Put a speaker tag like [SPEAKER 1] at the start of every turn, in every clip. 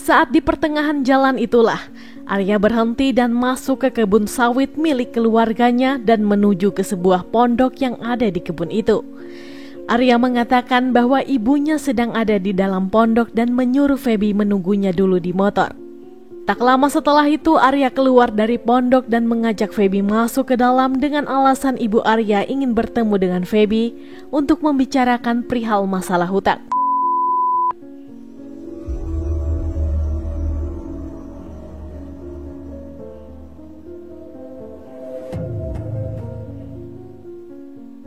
[SPEAKER 1] Saat di pertengahan jalan itulah, Arya berhenti dan masuk ke kebun sawit milik keluarganya dan menuju ke sebuah pondok yang ada di kebun itu. Arya mengatakan bahwa ibunya sedang ada di dalam pondok dan menyuruh Feby menunggunya dulu di motor. Tak lama setelah itu, Arya keluar dari pondok dan mengajak Feby masuk ke dalam dengan alasan ibu Arya ingin bertemu dengan Feby untuk membicarakan perihal masalah hutang.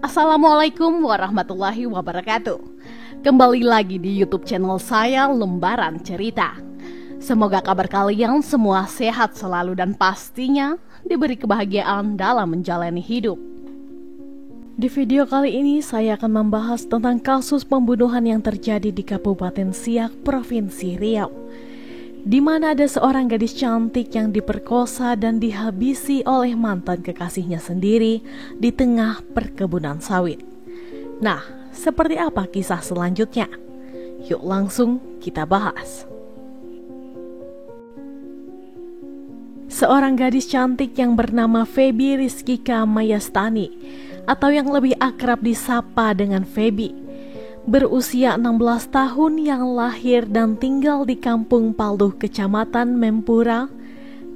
[SPEAKER 1] Assalamualaikum warahmatullahi wabarakatuh. Kembali lagi di YouTube channel saya, Lembaran Cerita. Semoga kabar kalian semua sehat selalu dan pastinya diberi kebahagiaan dalam menjalani hidup. Di video kali ini saya akan membahas tentang kasus pembunuhan yang terjadi di Kabupaten Siak, Provinsi Riau, di mana ada seorang gadis cantik yang diperkosa dan dihabisi oleh mantan kekasihnya sendiri di tengah perkebunan sawit. Nah, seperti apa kisah selanjutnya? Yuk langsung kita bahas. Seorang gadis cantik yang bernama Feby Rizkika Mayastani, atau yang lebih akrab disapa dengan Feby, berusia 16 tahun yang lahir dan tinggal di Kampung Paluh, Kecamatan Mempura,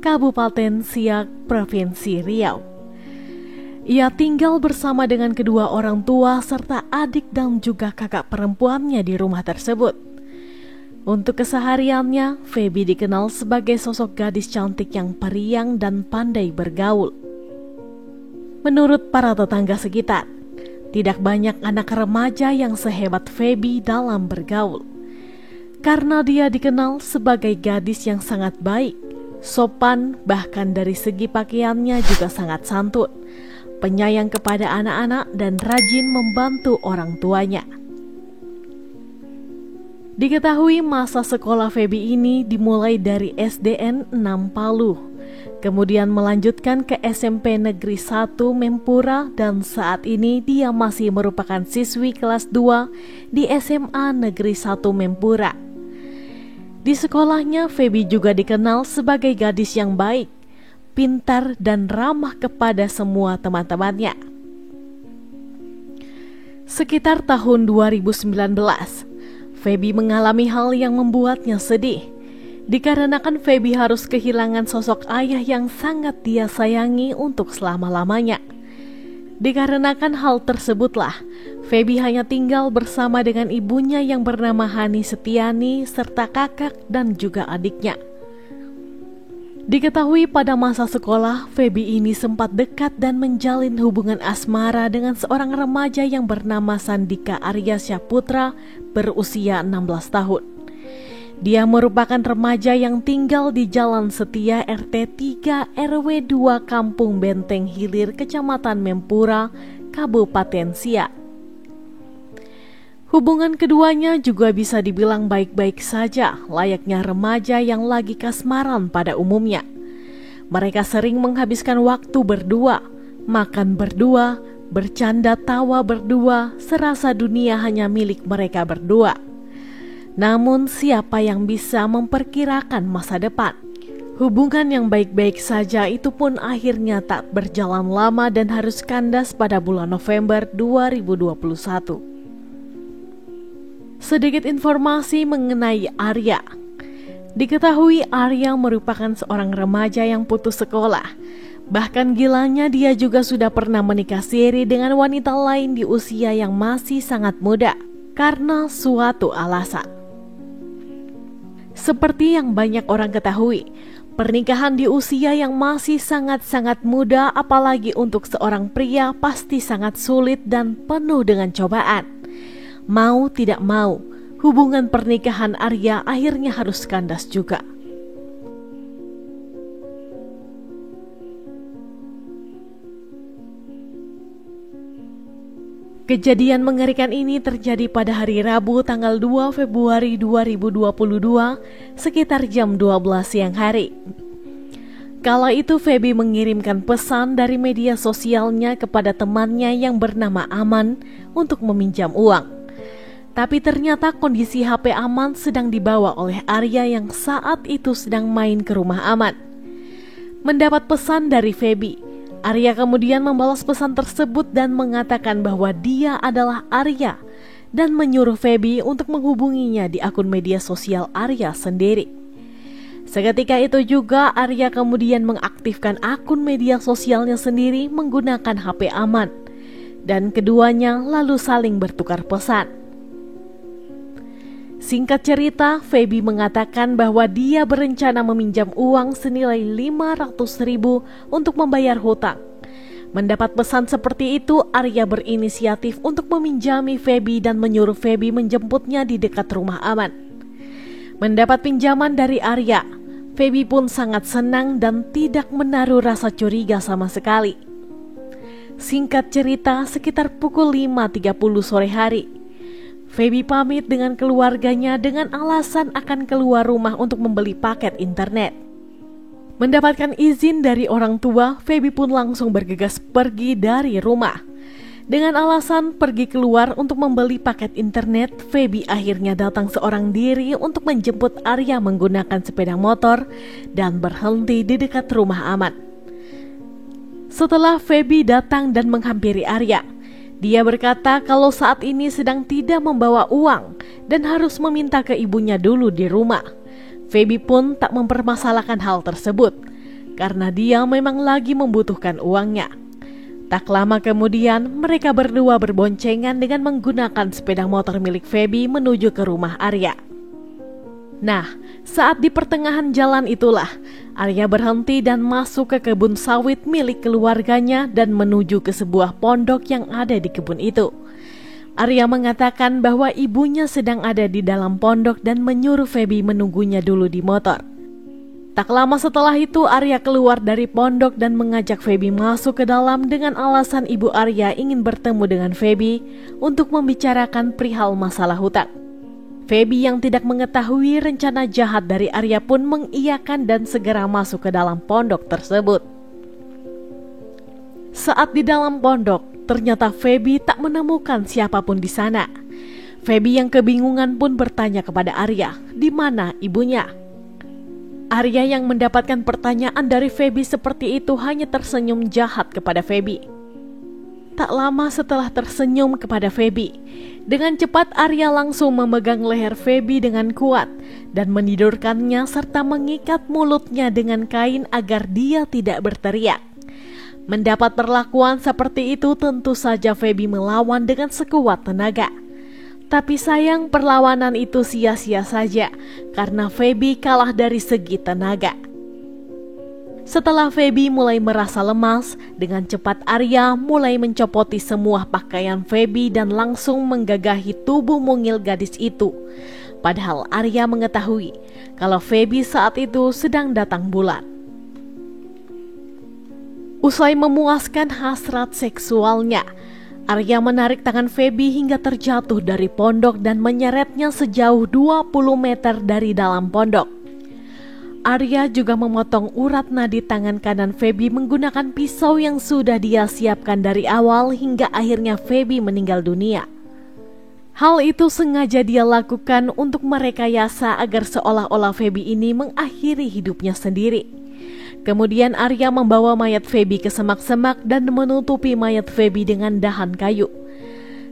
[SPEAKER 1] Kabupaten Siak, Provinsi Riau. Ia tinggal bersama dengan kedua orang tua serta adik dan juga kakak perempuannya di rumah tersebut. Untuk kesehariannya, Feby dikenal sebagai sosok gadis cantik yang periang dan pandai bergaul. Menurut para tetangga sekitar, tidak banyak anak remaja yang sehebat Feby dalam bergaul. Karena dia dikenal sebagai gadis yang sangat baik, sopan, bahkan dari segi pakaiannya juga sangat santun, penyayang kepada anak-anak dan rajin membantu orang tuanya. Diketahui masa sekolah Feby ini dimulai dari SDN 6 Paluh, kemudian melanjutkan ke SMP Negeri 1 Mempura, dan saat ini dia masih merupakan siswi kelas 2 di SMA Negeri 1 Mempura. Di sekolahnya, Feby juga dikenal sebagai gadis yang baik, pintar dan ramah kepada semua teman-temannya. Sekitar tahun 2019, Feby mengalami hal yang membuatnya sedih. Dikarenakan Feby harus kehilangan sosok ayah yang sangat dia sayangi untuk selama-lamanya. Dikarenakan hal tersebutlah, Feby hanya tinggal bersama dengan ibunya yang bernama Hani Setiani serta kakak dan juga adiknya. Diketahui pada masa sekolah, Feby ini sempat dekat dan menjalin hubungan asmara dengan seorang remaja yang bernama Sandika Arya Syaputra berusia 16 tahun. Dia merupakan remaja yang tinggal di Jalan Setia RT 3 RW 2 Kampung Benteng Hilir, Kecamatan Mempura, Kabupaten Siak. Hubungan keduanya juga bisa dibilang baik-baik saja, layaknya remaja yang lagi kasmaran pada umumnya. Mereka sering menghabiskan waktu berdua, makan berdua, bercanda tawa berdua, serasa dunia hanya milik mereka berdua. Namun siapa yang bisa memperkirakan masa depan? Hubungan yang baik-baik saja itu pun akhirnya tak berjalan lama dan harus kandas pada bulan November 2021. Sedikit informasi mengenai Arya. Diketahui Arya merupakan seorang remaja yang putus sekolah. Bahkan gilanya dia juga sudah pernah menikah siri dengan wanita lain di usia yang masih sangat muda karena suatu alasan. Seperti yang banyak orang ketahui, pernikahan di usia yang masih sangat-sangat muda apalagi untuk seorang pria pasti sangat sulit dan penuh dengan cobaan. Mau tidak mau, hubungan pernikahan Arya akhirnya harus kandas juga. Kejadian mengerikan ini terjadi pada hari Rabu tanggal 2 Februari 2022 sekitar jam 12 siang hari. Kala itu Feby mengirimkan pesan dari media sosialnya kepada temannya yang bernama Aman untuk meminjam uang. Tapi ternyata kondisi HP Aman sedang dibawa oleh Arya yang saat itu sedang main ke rumah Aman. Mendapat pesan dari Feby, Arya kemudian membalas pesan tersebut dan mengatakan bahwa dia adalah Arya dan menyuruh Feby untuk menghubunginya di akun media sosial Arya sendiri. Seketika itu juga Arya kemudian mengaktifkan akun media sosialnya sendiri menggunakan HP Aman dan keduanya lalu saling bertukar pesan. Singkat cerita, Feby mengatakan bahwa dia berencana meminjam uang senilai 500.000 untuk membayar hutang. Mendapat pesan seperti itu, Arya berinisiatif untuk meminjami Feby dan menyuruh Feby menjemputnya di dekat rumah Aman. Mendapat pinjaman dari Arya, Feby pun sangat senang dan tidak menaruh rasa curiga sama sekali. Singkat cerita, sekitar pukul 5.30 sore hari, Feby pamit dengan keluarganya dengan alasan akan keluar rumah untuk membeli paket internet. Mendapatkan izin dari orang tua, Feby pun langsung bergegas pergi dari rumah. Dengan alasan pergi keluar untuk membeli paket internet, Feby akhirnya datang seorang diri untuk menjemput Arya menggunakan sepeda motor dan berhenti di dekat rumah Aman. Setelah Feby datang dan menghampiri Arya, dia berkata kalau saat ini sedang tidak membawa uang dan harus meminta ke ibunya dulu di rumah. Feby pun tak mempermasalahkan hal tersebut karena dia memang lagi membutuhkan uangnya. Tak lama kemudian, mereka berdua berboncengan dengan menggunakan sepeda motor milik Feby menuju ke rumah Arya. Nah, saat di pertengahan jalan itulah, Arya berhenti dan masuk ke kebun sawit milik keluarganya dan menuju ke sebuah pondok yang ada di kebun itu. Arya mengatakan bahwa ibunya sedang ada di dalam pondok dan menyuruh Feby menunggunya dulu di motor. Tak lama setelah itu Arya keluar dari pondok dan mengajak Feby masuk ke dalam dengan alasan ibu Arya ingin bertemu dengan Feby untuk membicarakan perihal masalah hutang. Feby yang tidak mengetahui rencana jahat dari Arya pun mengiyakan dan segera masuk ke dalam pondok tersebut. Saat di dalam pondok, ternyata Feby tak menemukan siapapun di sana. Feby yang kebingungan pun bertanya kepada Arya, di mana ibunya? Arya yang mendapatkan pertanyaan dari Feby seperti itu hanya tersenyum jahat kepada Feby. Tak lama setelah tersenyum kepada Feby, dengan cepat Arya langsung memegang leher Feby dengan kuat dan menidurkannya serta mengikat mulutnya dengan kain agar dia tidak berteriak. Mendapat perlakuan seperti itu tentu saja Feby melawan dengan sekuat tenaga. Tapi sayang perlawanan itu sia-sia saja karena Feby kalah dari segi tenaga. Setelah Feby mulai merasa lemas, dengan cepat Arya mulai mencopoti semua pakaian Feby dan langsung menggagahi tubuh mungil gadis itu. Padahal Arya mengetahui kalau Feby saat itu sedang datang bulan. Usai memuaskan hasrat seksualnya, Arya menarik tangan Feby hingga terjatuh dari pondok dan menyeretnya sejauh 20 meter dari dalam pondok. Arya juga memotong urat nadi tangan kanan Feby menggunakan pisau yang sudah dia siapkan dari awal hingga akhirnya Feby meninggal dunia. Hal itu sengaja dia lakukan untuk merekayasa agar seolah-olah Feby ini mengakhiri hidupnya sendiri. Kemudian Arya membawa mayat Feby ke semak-semak dan menutupi mayat Feby dengan dahan kayu.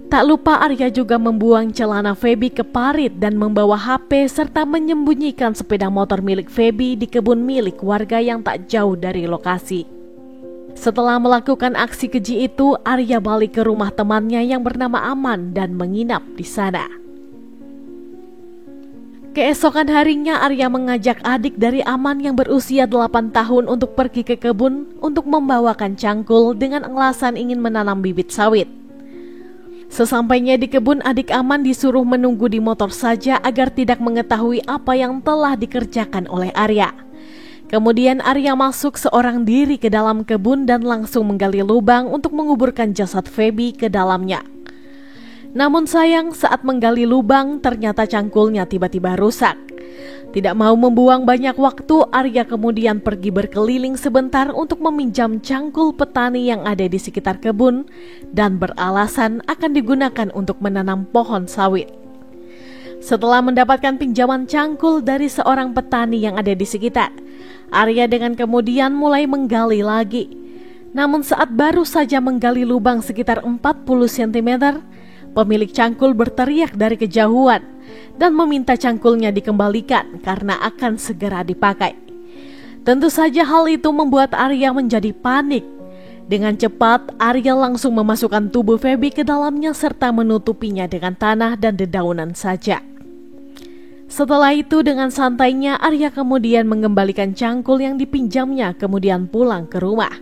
[SPEAKER 1] Tak lupa Arya juga membuang celana Feby ke parit dan membawa HP serta menyembunyikan sepeda motor milik Feby di kebun milik warga yang tak jauh dari lokasi. Setelah melakukan aksi keji itu, Arya balik ke rumah temannya yang bernama Aman dan menginap di sana. Keesokan harinya Arya mengajak adik dari Aman yang berusia 8 tahun untuk pergi ke kebun untuk membawakan cangkul dengan alasan ingin menanam bibit sawit. Sesampainya di kebun, adik Aman disuruh menunggu di motor saja agar tidak mengetahui apa yang telah dikerjakan oleh Arya. Kemudian Arya masuk seorang diri ke dalam kebun dan langsung menggali lubang untuk menguburkan jasad Feby ke dalamnya. Namun sayang saat menggali lubang ternyata cangkulnya tiba-tiba rusak. Tidak mau membuang banyak waktu, Arya kemudian pergi berkeliling sebentar untuk meminjam cangkul petani yang ada di sekitar kebun dan beralasan akan digunakan untuk menanam pohon sawit. Setelah mendapatkan pinjaman cangkul dari seorang petani yang ada di sekitar, Arya dengan kemudian mulai menggali lagi. Namun saat baru saja menggali lubang sekitar 40 cm, pemilik cangkul berteriak dari kejauhan dan meminta cangkulnya dikembalikan karena akan segera dipakai. Tentu saja hal itu membuat Arya menjadi panik. Dengan cepat, Arya langsung memasukkan tubuh Feby ke dalamnya serta menutupinya dengan tanah dan dedaunan saja. Setelah itu dengan santainya Arya kemudian mengembalikan cangkul yang dipinjamnya kemudian pulang ke rumah.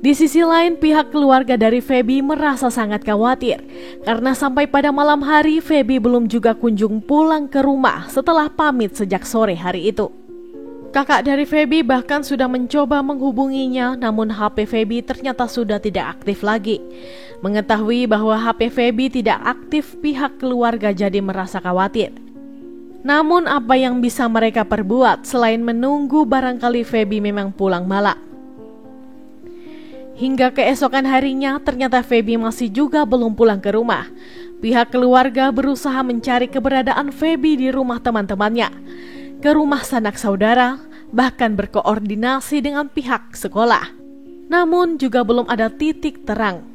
[SPEAKER 1] Di sisi lain, pihak keluarga dari Feby merasa sangat khawatir karena sampai pada malam hari Feby belum juga kunjung pulang ke rumah setelah pamit sejak sore hari itu. Kakak dari Feby bahkan sudah mencoba menghubunginya, namun HP Feby ternyata sudah tidak aktif lagi. Mengetahui bahwa HP Feby tidak aktif, pihak keluarga jadi merasa khawatir. Namun apa yang bisa mereka perbuat selain menunggu barangkali Feby memang pulang malam. Hingga keesokan harinya ternyata Feby masih juga belum pulang ke rumah. Pihak keluarga berusaha mencari keberadaan Feby di rumah teman-temannya, ke rumah sanak saudara, bahkan berkoordinasi dengan pihak sekolah. Namun juga belum ada titik terang.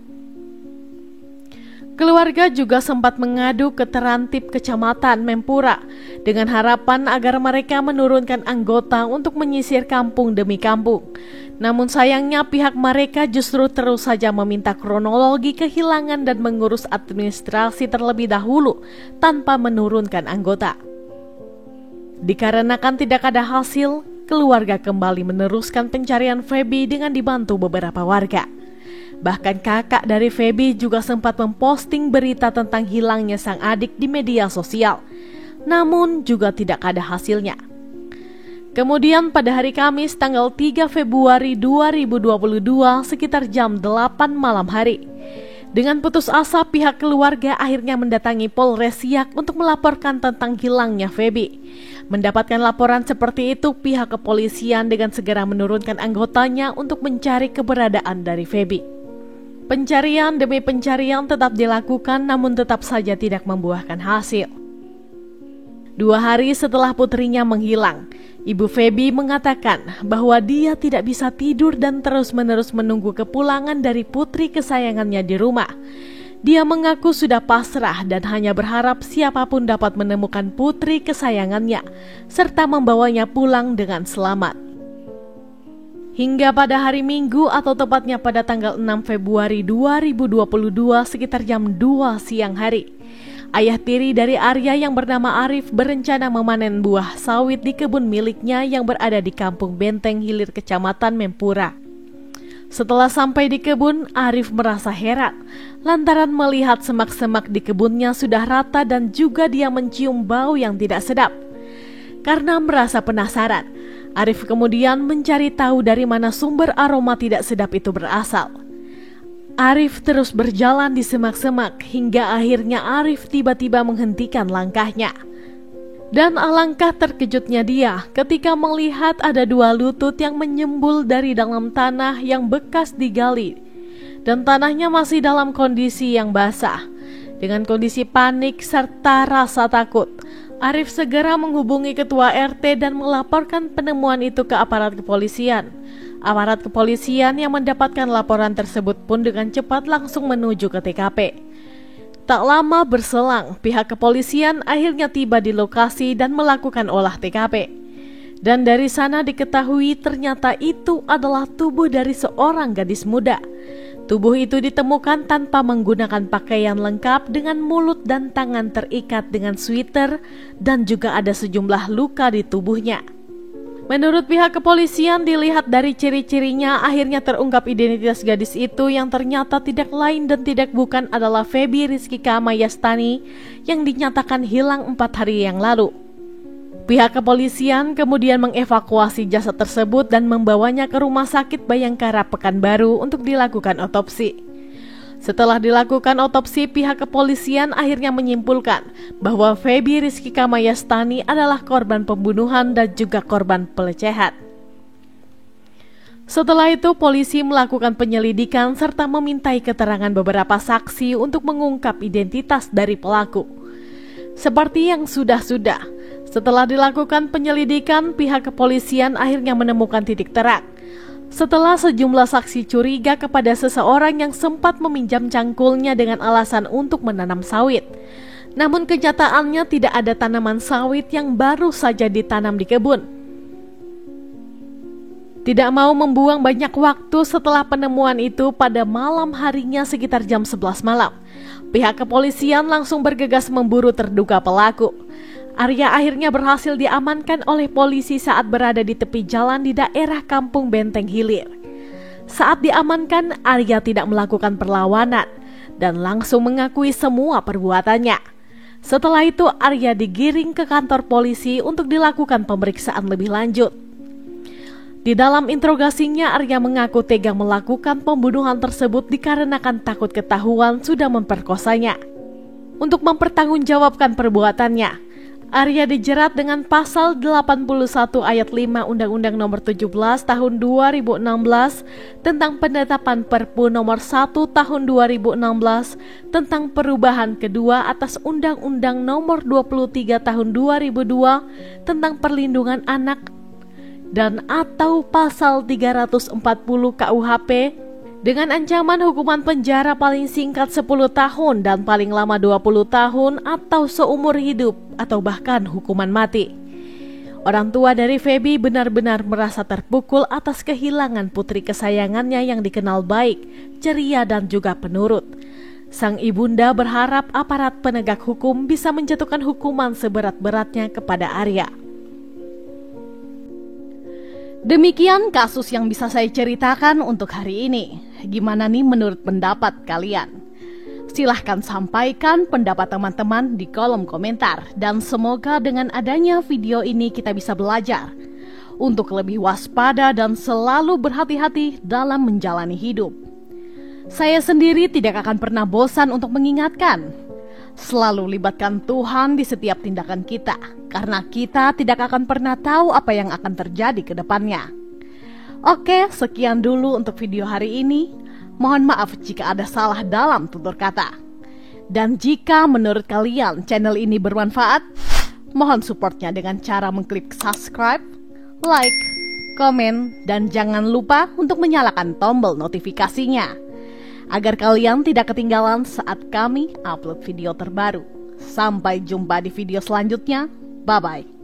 [SPEAKER 1] Keluarga juga sempat mengadu ke Terantib Kecamatan Mempura dengan harapan agar mereka menurunkan anggota untuk menyisir kampung demi kampung. Namun sayangnya pihak mereka justru terus saja meminta kronologi kehilangan dan mengurus administrasi terlebih dahulu tanpa menurunkan anggota. Dikarenakan tidak ada hasil, keluarga kembali meneruskan pencarian Feby dengan dibantu beberapa warga. Bahkan kakak dari Feby juga sempat memposting berita tentang hilangnya sang adik di media sosial, namun juga tidak ada hasilnya. Kemudian pada hari Kamis tanggal 3 Februari 2022 sekitar jam 8 malam hari, dengan putus asa pihak keluarga akhirnya mendatangi Polres Siak untuk melaporkan tentang hilangnya Feby. Mendapatkan laporan seperti itu, pihak kepolisian dengan segera menurunkan anggotanya untuk mencari keberadaan dari Feby. Pencarian demi pencarian tetap dilakukan namun tetap saja tidak membuahkan hasil. 2 hari setelah putrinya menghilang, Ibu Feby mengatakan bahwa dia tidak bisa tidur dan terus-menerus menunggu kepulangan dari putri kesayangannya di rumah. Dia mengaku sudah pasrah dan hanya berharap siapapun dapat menemukan putri kesayangannya serta membawanya pulang dengan selamat. Hingga pada hari Minggu atau tepatnya pada tanggal 6 Februari 2022 sekitar jam 2 siang hari, ayah tiri dari Arya yang bernama Arif berencana memanen buah sawit di kebun miliknya yang berada di Kampung Benteng Hilir, Kecamatan Mempura. Setelah sampai di kebun, Arif merasa heran lantaran melihat semak-semak di kebunnya sudah rata dan juga dia mencium bau yang tidak sedap. Karena merasa penasaran, Arif kemudian mencari tahu dari mana sumber aroma tidak sedap itu berasal. Arif terus berjalan di semak-semak hingga akhirnya Arif tiba-tiba menghentikan langkahnya. Dan alangkah terkejutnya dia ketika melihat ada 2 lutut yang menyembul dari dalam tanah yang bekas digali. Dan tanahnya masih dalam kondisi yang basah. Dengan kondisi panik serta rasa takut, Arif segera menghubungi ketua RT dan melaporkan penemuan itu ke aparat kepolisian. Aparat kepolisian yang mendapatkan laporan tersebut pun dengan cepat langsung menuju ke TKP. Tak lama berselang, pihak kepolisian akhirnya tiba di lokasi dan melakukan olah TKP. Dan dari sana diketahui ternyata itu adalah tubuh dari seorang gadis muda. Tubuh itu ditemukan tanpa menggunakan pakaian lengkap dengan mulut dan tangan terikat dengan sweater dan juga ada sejumlah luka di tubuhnya. Menurut pihak kepolisian dilihat dari ciri-cirinya akhirnya terungkap identitas gadis itu yang ternyata tidak lain dan tidak bukan adalah Feby Rizkika Mayastani yang dinyatakan hilang 4 hari yang lalu. Pihak kepolisian kemudian mengevakuasi jasad tersebut dan membawanya ke Rumah Sakit Bayangkara Pekanbaru untuk dilakukan otopsi. Setelah dilakukan otopsi, pihak kepolisian akhirnya menyimpulkan bahwa Feby Rizkika Mayastani adalah korban pembunuhan dan juga korban pelecehan. Setelah itu, polisi melakukan penyelidikan serta memintai keterangan beberapa saksi untuk mengungkap identitas dari pelaku. Seperti yang sudah-sudah, setelah dilakukan penyelidikan, pihak kepolisian akhirnya menemukan titik terang. Setelah sejumlah saksi curiga kepada seseorang yang sempat meminjam cangkulnya dengan alasan untuk menanam sawit. Namun kenyataannya tidak ada tanaman sawit yang baru saja ditanam di kebun. Tidak mau membuang banyak waktu setelah penemuan itu pada malam harinya sekitar jam 11 malam. Pihak kepolisian langsung bergegas memburu terduga pelaku. Arya akhirnya berhasil diamankan oleh polisi saat berada di tepi jalan di daerah Kampung Benteng Hilir. Saat diamankan, Arya tidak melakukan perlawanan dan langsung mengakui semua perbuatannya. Setelah itu, Arya digiring ke kantor polisi untuk dilakukan pemeriksaan lebih lanjut. Di dalam interogasinya, Arya mengaku tega melakukan pembunuhan tersebut dikarenakan takut ketahuan sudah memperkosanya. Untuk mempertanggungjawabkan perbuatannya, Arya dijerat dengan pasal 81 ayat 5 Undang-Undang Nomor 17 Tahun 2016 tentang penetapan Perpu Nomor 1 Tahun 2016 tentang perubahan kedua atas Undang-Undang Nomor 23 Tahun 2002 tentang perlindungan anak dan atau pasal 340 KUHP dengan ancaman hukuman penjara paling singkat 10 tahun dan paling lama 20 tahun atau seumur hidup atau bahkan hukuman mati. Orang tua dari Feby benar-benar merasa terpukul atas kehilangan putri kesayangannya yang dikenal baik, ceria dan juga penurut. Sang ibunda berharap aparat penegak hukum bisa menjatuhkan hukuman seberat-beratnya kepada Arya. Demikian kasus yang bisa saya ceritakan untuk hari ini. Gimana nih menurut pendapat kalian? Silahkan sampaikan pendapat teman-teman di kolom komentar. Dan semoga dengan adanya video ini kita bisa belajar untuk lebih waspada dan selalu berhati-hati dalam menjalani hidup. Saya sendiri tidak akan pernah bosan untuk mengingatkan, selalu libatkan Tuhan di setiap tindakan kita, karena kita tidak akan pernah tahu apa yang akan terjadi ke depannya. Oke, sekian dulu untuk video hari ini. Mohon maaf jika ada salah dalam tutur kata. Dan jika menurut kalian channel ini bermanfaat, mohon supportnya dengan cara mengklik subscribe, like, komen, dan jangan lupa untuk menyalakan tombol notifikasinya agar kalian tidak ketinggalan saat kami upload video terbaru. Sampai jumpa di video selanjutnya. Bye-bye.